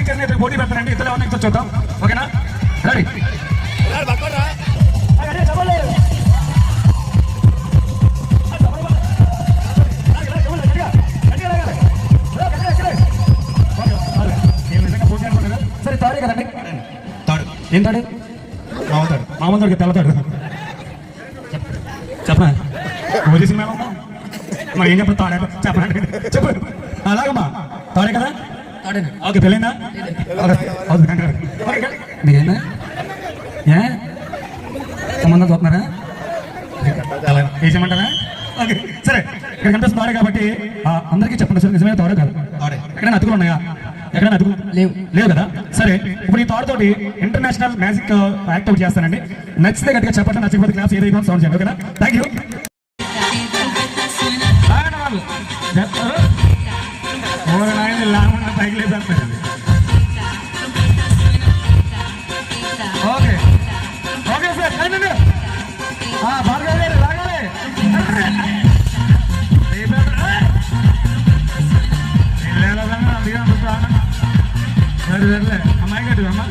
టీచర్ని ఇద్దరు పోటీ పెడతానండి. ఇద్దరు ఎవరిని ఇద్దరు చూద్దాం. ఓకేనా? రెడీ? సరే తాడే కదండి. తాడు ఏం తాడు? మామూలు తాడు తెల్లతాడు చెప్పనా? ఓజీ సినిమా మరి ఏం చెప్పడు? తాడే చెప్పండి చెప్పు. అలాగమ్మా తాడే కదా? ఓకే పెళ్ళైందా? మీరేనా ఏ సంబంధం చూస్తున్నారా? వేసేయమంటారా? ఓకే సరే. ఇక్కడ కనిపిస్తుంది తాడే కాబట్టి అందరికీ చెప్పండి సార్, నిజమైన తాడే కాదు. ఎక్కడైనా అతుకులు ఉన్నాయా? ఎక్కడైనా అతుకులు లేవు కదా? సరే ఇప్పుడు ఈ తాడుతోటి ఇంటర్నేషనల్ మ్యాజిక్ యాక్టివిటీ చేస్తానండి. నచ్చితే గట్టిగా చెప్పండి, నచ్చకపోతే క్లాస్ ఏదైనా సౌండ్ చేయండి. ఓకేనా? Thank you. పైకి లేదండి. ఓకే ఓకే సార్ భార్గవ్ గారు లాగాలి. సరే అమ్మాయి గట్టి అమ్మ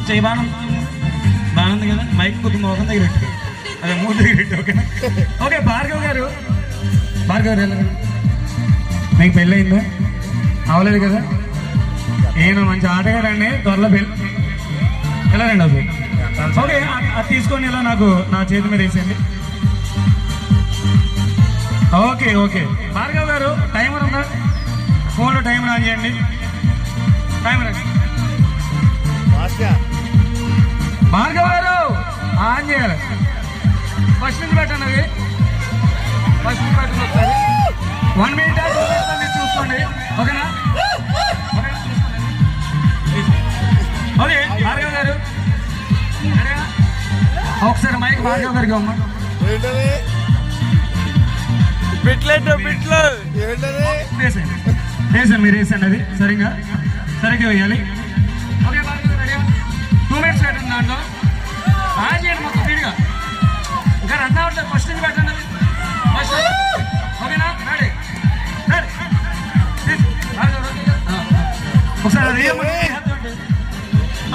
మ్యూజిక్ బాణం బాగుంది కదా? మైక్ కొద్ది మోహన్ దగ్గర పెట్టు, అదే మూడు దగ్గర పెట్టు. ఓకేనా? ఓకే భార్గవ్ గారు మీకు పెళ్ళి అయిందా? అవలేదు కదా? ఈయన మంచి ఆటగారండి, త్వరలో పెళ్ళి ఎలా రండి అది. ఓకే అది తీసుకొని ఇలా నాకు నా చేతి మీద వేసేయండి. ఓకే ఓకే భార్గవ్ గారు టైమర్ ఉందా? ఫోన్లో టైమర్ ఆన్ చేయండి. టైమర్ భార్గవ్ గారు ఆన్ చేయాలి. ఫస్ట్ నుంచి పెట్టండి, అవి ఫస్ట్ నుంచి పెట్టండి ఒకసారి. 1 minute మీరు చూసుకోండి. ఓకేనా? ఓకే భార్గవ్ గారు ఒకసారి మైక్ భార్గవ్ గారికి అమ్మ వేసాను మీరు వేసండి, అది సరిగ్గా వేయాలి. Okay Bhargav ready? 2 minutes పెట్టండి. దాంట్లో ఆన్ చేయండి మొత్తం స్పీడ్గా. ఇంకా రన్ అవ్వట్లేదు, ఫస్ట్ నుంచి పెట్టండి అది ఫస్ట్. ఓకేనా? రెడీ ఒకసారి అది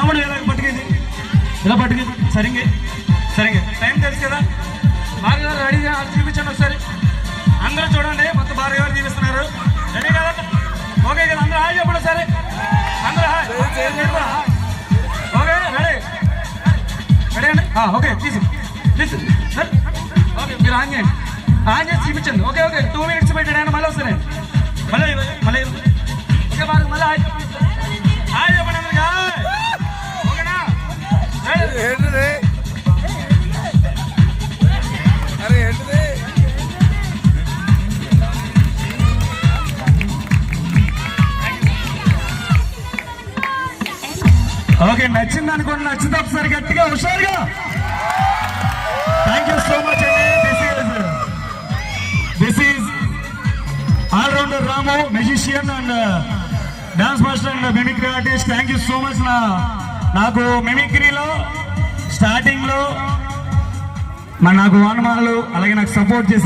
అమ్మడు ఇలా పట్టుకేది, ఇలా పట్టుకేది. సరిగ్గా టైం తెలుసు కదా? భార్గవ్ గారు రెడీగా చూపించండి ఒకసారి. అందరూ చూడండి, మొత్తం భార్గవ్ గారు చూపిస్తున్నారు. రెడీ కదా? ఓకే కదా? అందరూ హాయ్ చెప్పండి సరే. అందరూ హాయ్. ఓకే రెడీ అండి? ఓకే తీసి సార్. ఓకే మీరు ఆన్ చేయండి, ఆన్ చేసి చూపించండి. ఓకే 2 minutes పెట్టాడు. మళ్ళీ వస్తానండి, మళ్ళీ ఓకే భార్గవ్ మళ్ళీ హాయ్ చెప్పండి అందరికి. ఓకేనా? ఓకే నచ్చింది అనుకోండి. నచ్చింది ఒకసారి గట్టిగా హుషారుగా. థ్యాంక్ యూ సో మచ్ అండి. This is allrounder Ramu, magician and dance master and mimicry artist. Thank you so much. నాకు మిమిక్రీలో స్టార్టింగ్లో నాకు వానమాలు అలాగే నాకు సపోర్ట్ చేసి